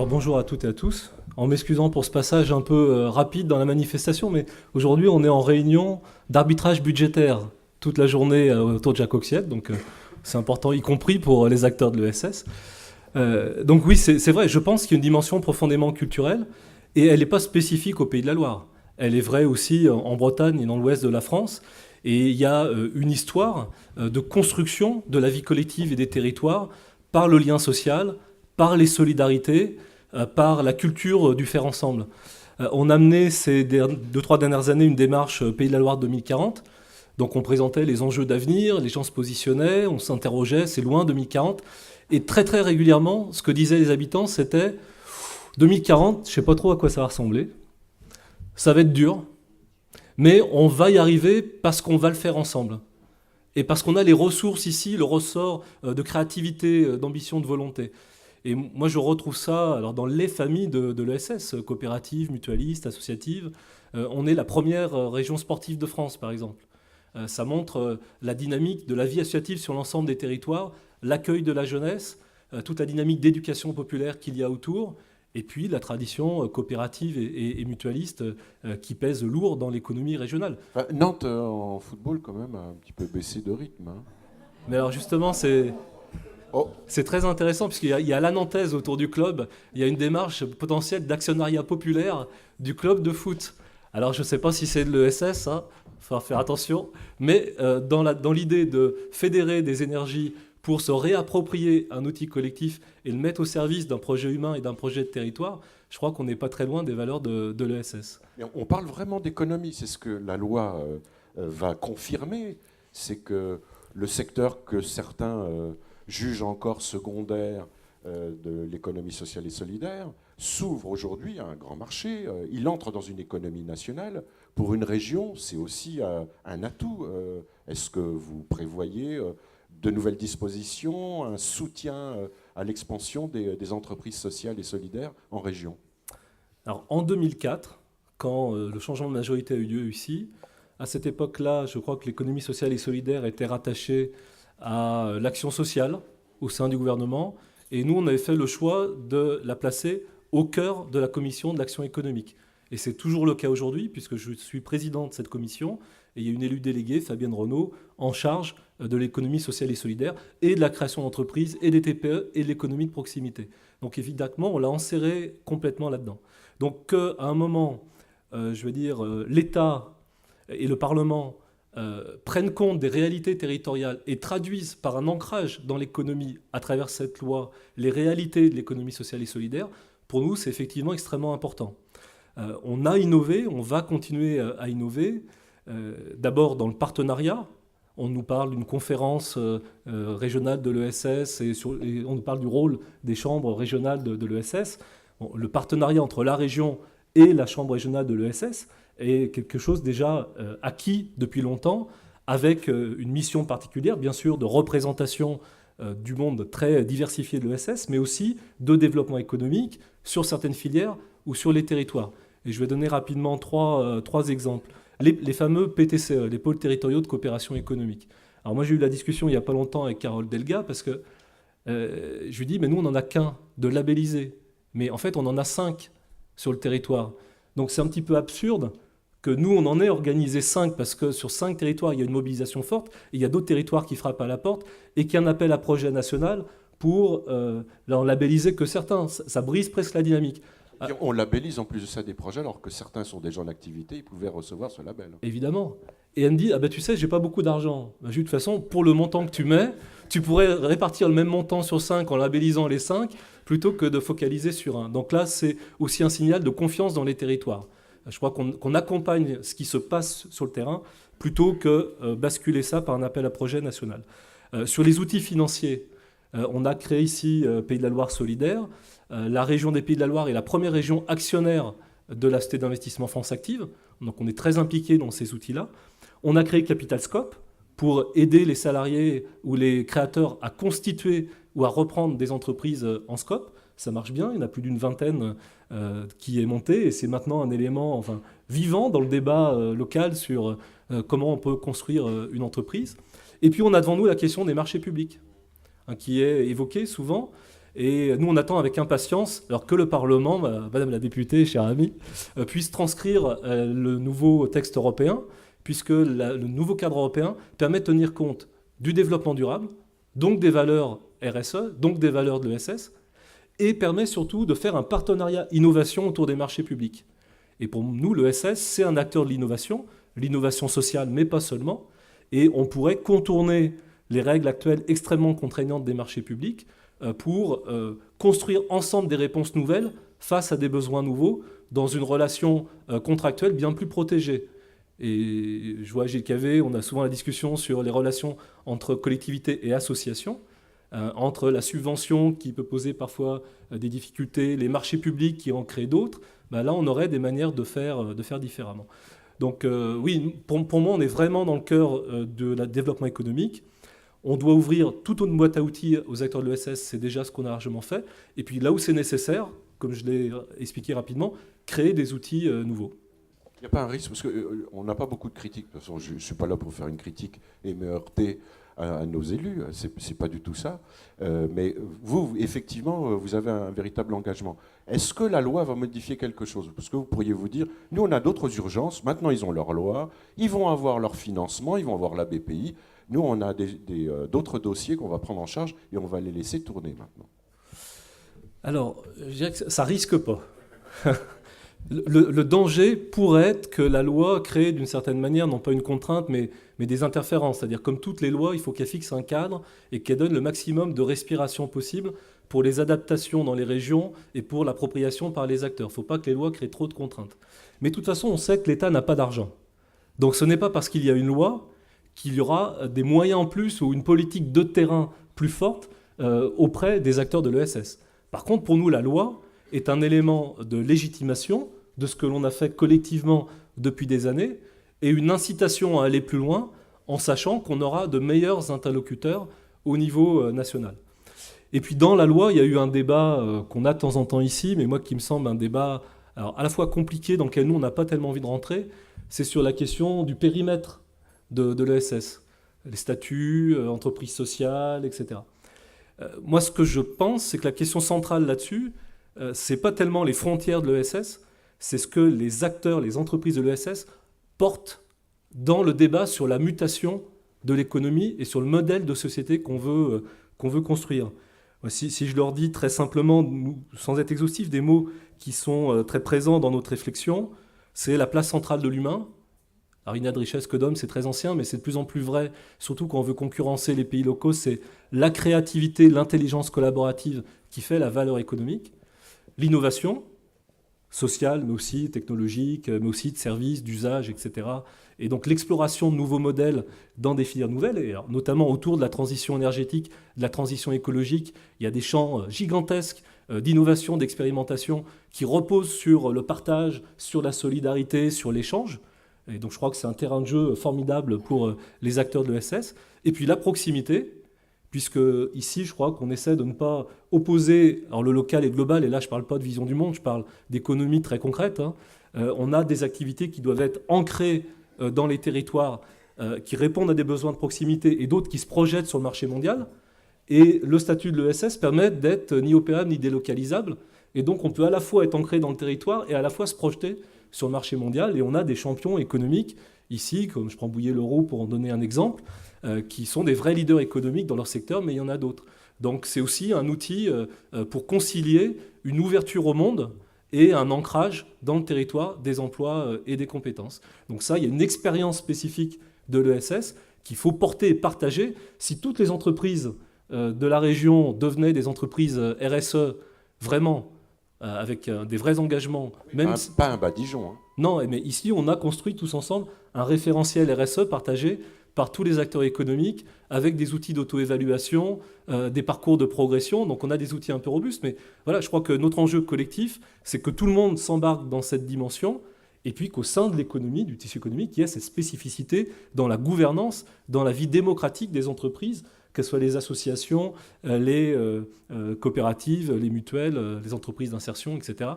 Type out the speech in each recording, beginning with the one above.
Alors bonjour à toutes et à tous. En m'excusant pour ce passage un peu rapide dans la manifestation, mais aujourd'hui on est en réunion d'arbitrage budgétaire toute la journée autour de Jacques Auxiel, donc c'est important, y compris pour les acteurs de l'ESS. Donc oui, c'est vrai, je pense qu'il y a une dimension profondément culturelle, et elle n'est pas spécifique au Pays de la Loire. Elle est vraie aussi en Bretagne et dans l'ouest de la France, et il y a une histoire de construction de la vie collective et des territoires par le lien social, par les solidarités, par la culture du faire ensemble. On a mené ces 2-3 dernières années une démarche Pays de la Loire 2040. Donc on présentait les enjeux d'avenir, les gens se positionnaient, on s'interrogeait, c'est loin 2040. Et très très régulièrement, ce que disaient les habitants, c'était 2040, je ne sais pas trop à quoi ça va ressembler. Ça va être dur, mais on va y arriver parce qu'on va le faire ensemble. Et parce qu'on a les ressources ici, le ressort de créativité, d'ambition, de volonté. Et moi, je retrouve ça alors, dans les familles de l'ESS, coopératives, mutualistes, associatives. On est la première région sportive de France, par exemple. Ça montre la dynamique de la vie associative sur l'ensemble des territoires, l'accueil de la jeunesse, toute la dynamique d'éducation populaire qu'il y a autour, et puis la tradition coopérative et mutualiste qui pèse lourd dans l'économie régionale. Enfin, Nantes, en football, quand même, a un petit peu baissé de rythme. Hein. Mais alors justement, c'est très intéressant puisqu'il y a la Nantaise autour du club. Il y a une démarche potentielle d'actionnariat populaire du club de foot. Alors je ne sais pas si c'est de l'ESS, hein, il faut faire attention, mais dans l'idée de fédérer des énergies pour se réapproprier un outil collectif et le mettre au service d'un projet humain et d'un projet de territoire, je crois qu'on n'est pas très loin des valeurs de l'ESS. Et on parle vraiment d'économie, c'est ce que la loi va confirmer, c'est que le secteur que certains jugent encore secondaire de l'économie sociale et solidaire s'ouvre aujourd'hui à un grand marché, il entre dans une économie nationale. Pour une région, c'est aussi un atout. Est-ce que vous prévoyez de nouvelles dispositions, un soutien à l'expansion des entreprises sociales et solidaires en région? Alors en 2004, quand le changement de majorité a eu lieu ici, à cette époque-là, je crois que l'économie sociale et solidaire était rattachée à l'action sociale au sein du gouvernement. Et nous, on avait fait le choix de la placer au cœur de la commission de l'action économique. Et c'est toujours le cas aujourd'hui, puisque je suis président de cette commission, et il y a une élue déléguée, Fabienne Renaud, en charge de l'économie sociale et solidaire, et de la création d'entreprises, et des TPE, et de l'économie de proximité. Donc évidemment, on l'a enserré complètement là-dedans. Donc qu'à un moment, je veux dire, l'État et le Parlement prennent compte des réalités territoriales et traduisent par un ancrage dans l'économie, à travers cette loi, les réalités de l'économie sociale et solidaire, pour nous, c'est effectivement extrêmement important. On a innové, on va continuer à innover, d'abord dans le partenariat. On nous parle d'une conférence régionale de l'ESS et on nous parle du rôle des chambres régionales de l'ESS. Bon, le partenariat entre la région et la chambre régionale de l'ESS est quelque chose déjà acquis depuis longtemps, avec une mission particulière, bien sûr, de représentation du monde très diversifié de l'ESS, mais aussi de développement économique sur certaines filières ou sur les territoires. Et je vais donner rapidement trois exemples. Les fameux PTCE, les pôles territoriaux de coopération économique. Alors moi, j'ai eu la discussion il n'y a pas longtemps avec Carole Delga, parce que je lui dis, mais nous, on n'en a qu'un de labellisé. Mais en fait, on en a 5 sur le territoire. Donc c'est un petit peu absurde que nous, on en ait organisé 5, parce que sur 5 territoires, il y a une mobilisation forte, et il y a d'autres territoires qui frappent à la porte, et qu'il y a un appel à projet national pour n'en labelliser que certains. Ça brise presque la dynamique. On labellise en plus de ça des projets, alors que certains sont déjà en activité, ils pouvaient recevoir ce label. Évidemment. Et elle me dit, ah ben tu sais, j'ai pas beaucoup d'argent. Ben, de toute façon, pour le montant que tu mets, tu pourrais répartir le même montant sur 5 en labellisant les 5, plutôt que de focaliser sur un. Donc là, c'est aussi un signal de confiance dans les territoires. Je crois qu'on accompagne ce qui se passe sur le terrain, plutôt que basculer ça par un appel à projet national. Sur les outils financiers, on a créé ici Pays de la Loire Solidaire. La région des Pays de la Loire est la première région actionnaire de la Société d'investissement France Active. Donc on est très impliqué dans ces outils-là. On a créé Capital Scope pour aider les salariés ou les créateurs à constituer ou à reprendre des entreprises en scope. Ça marche bien, il y en a plus d'une vingtaine qui est montée et c'est maintenant un élément vivant dans le débat local sur comment on peut construire une entreprise. Et puis on a devant nous la question des marchés publics, qui est évoquée souvent. Et nous, on attend avec impatience alors que le Parlement, Madame la députée, chère amie, puisse transcrire le nouveau texte européen, puisque le nouveau cadre européen permet de tenir compte du développement durable, donc des valeurs RSE, donc des valeurs de l'ESS, et permet surtout de faire un partenariat innovation autour des marchés publics. Et pour nous, l'ESS, c'est un acteur de l'innovation sociale, mais pas seulement, et on pourrait contourner les règles actuelles extrêmement contraignantes des marchés publics pour construire ensemble des réponses nouvelles face à des besoins nouveaux dans une relation contractuelle bien plus protégée. Et je vois Gilles Cavé, on a souvent la discussion sur les relations entre collectivités et associations, entre la subvention qui peut poser parfois des difficultés, les marchés publics qui en créent d'autres. Là, on aurait des manières de faire différemment. Donc oui, pour moi, on est vraiment dans le cœur de la développement économique. On doit ouvrir toute une boîte à outils aux acteurs de l'ESS, c'est déjà ce qu'on a largement fait. Et puis là où c'est nécessaire, comme je l'ai expliqué rapidement, créer des outils nouveaux. Il n'y a pas un risque, parce qu'on n'a pas beaucoup de critiques. De toute façon, je ne suis pas là pour faire une critique et me heurter à nos élus, c'est pas du tout ça. Mais vous, effectivement, vous avez un véritable engagement. Est-ce que la loi va modifier quelque chose? Parce que vous pourriez vous dire, nous on a d'autres urgences, maintenant ils ont leur loi, ils vont avoir leur financement, ils vont avoir la BPI. Nous on a d'autres dossiers qu'on va prendre en charge et on va les laisser tourner maintenant. Alors, je dirais que ça risque pas. Le danger pourrait être que la loi crée d'une certaine manière, non pas une contrainte, mais des interférences. C'est-à-dire, comme toutes les lois, il faut qu'elle fixe un cadre et qu'elle donne le maximum de respiration possible pour les adaptations dans les régions et pour l'appropriation par les acteurs. Il ne faut pas que les lois créent trop de contraintes. Mais de toute façon, on sait que l'État n'a pas d'argent. Donc ce n'est pas parce qu'il y a une loi qu'il y aura des moyens en plus ou une politique de terrain plus forte auprès des acteurs de l'ESS. Par contre, pour nous, la loi est un élément de légitimation de ce que l'on a fait collectivement depuis des années et une incitation à aller plus loin en sachant qu'on aura de meilleurs interlocuteurs au niveau national. Et puis dans la loi, il y a eu un débat qu'on a de temps en temps ici, mais moi qui me semble un débat alors, à la fois compliqué, dans lequel nous on n'a pas tellement envie de rentrer, c'est sur la question du périmètre de l'ESS, les statuts, entreprises sociales, etc. Moi ce que je pense, c'est que la question centrale là-dessus, c'est pas tellement les frontières de l'ESS, c'est ce que les acteurs, les entreprises de l'ESS portent dans le débat sur la mutation de l'économie et sur le modèle de société qu'on veut construire. Si je leur dis très simplement, sans être exhaustif, des mots qui sont très présents dans notre réflexion, c'est la place centrale de l'humain. Alors, il n'y a de richesse que d'hommes, c'est très ancien, mais c'est de plus en plus vrai, surtout quand on veut concurrencer les pays locaux, c'est la créativité, l'intelligence collaborative qui fait la valeur économique. L'innovation, sociale, mais aussi technologique, mais aussi de services, d'usage, etc. Et donc l'exploration de nouveaux modèles dans des filières nouvelles, et alors, notamment autour de la transition énergétique, de la transition écologique, il y a des champs gigantesques d'innovation, d'expérimentation qui reposent sur le partage, sur la solidarité, sur l'échange. Et donc je crois que c'est un terrain de jeu formidable pour les acteurs de l'ESS. Et puis la proximité, puisque ici, je crois qu'on essaie de ne pas opposer alors le local et le global, et là, je ne parle pas de vision du monde, je parle d'économie très concrète. On a des activités qui doivent être ancrées dans les territoires, qui répondent à des besoins de proximité, et d'autres qui se projettent sur le marché mondial. Et le statut de l'ESS permet d'être ni opérable ni délocalisable. Et donc, on peut à la fois être ancré dans le territoire et à la fois se projeter sur le marché mondial. Et on a des champions économiques ici, comme je prends Bouillé-Leroux pour en donner un exemple, qui sont des vrais leaders économiques dans leur secteur, mais il y en a d'autres. Donc c'est aussi un outil pour concilier une ouverture au monde et un ancrage dans le territoire des emplois et des compétences. Donc ça, il y a une expérience spécifique de l'ESS qu'il faut porter et partager. Si toutes les entreprises de la région devenaient des entreprises RSE vraiment, avec des vrais engagements... Même pas un Badigeon. Hein. Non, mais ici, on a construit tous ensemble un référentiel RSE partagé par tous les acteurs économiques, avec des outils d'auto-évaluation, des parcours de progression. Donc on a des outils un peu robustes, mais voilà, je crois que notre enjeu collectif, c'est que tout le monde s'embarque dans cette dimension, et puis qu'au sein de l'économie, du tissu économique, il y a cette spécificité dans la gouvernance, dans la vie démocratique des entreprises, que ce soit les associations, les coopératives, les mutuelles, les entreprises d'insertion, etc.,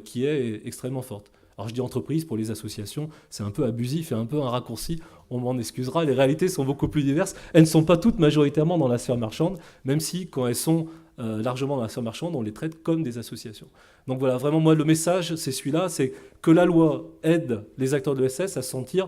qui est extrêmement forte. Alors je dis entreprise, pour les associations, c'est un peu abusif et un peu un raccourci, on m'en excusera, les réalités sont beaucoup plus diverses. Elles ne sont pas toutes majoritairement dans la sphère marchande, même si quand elles sont largement dans la sphère marchande, on les traite comme des associations. Donc voilà, vraiment, moi, le message, c'est celui-là, c'est que la loi aide les acteurs de l'ESS à se sentir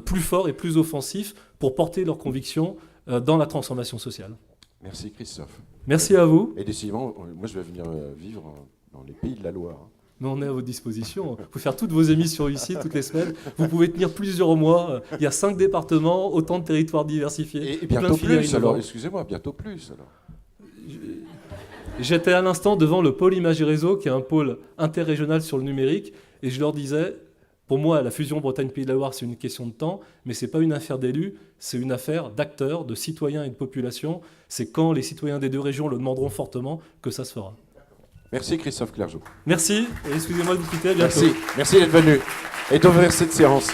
plus forts et plus offensifs pour porter leurs convictions dans la transformation sociale. Merci Christophe. Merci à vous. Et décidément, moi je vais venir vivre dans les pays de la Loire. Mais on est à votre disposition. Vous pouvez faire toutes vos émissions ici, toutes les semaines. Vous pouvez tenir plusieurs mois. Il y a 5 départements, autant de territoires diversifiés. Et bientôt plus, alors, excusez-moi, bientôt plus. Alors. J'étais à l'instant devant le pôle Image et Réseau, qui est un pôle interrégional sur le numérique, et je leur disais, pour moi, la fusion Bretagne-Pays de la Loire, c'est une question de temps, mais ce n'est pas une affaire d'élus, c'est une affaire d'acteurs, de citoyens et de population. C'est quand les citoyens des deux régions le demanderont fortement que ça se fera. Merci Christophe Clergeau. Merci, et excusez-moi de vous quitter, à bientôt. Merci d'être venu et d'ouvrir cette séance.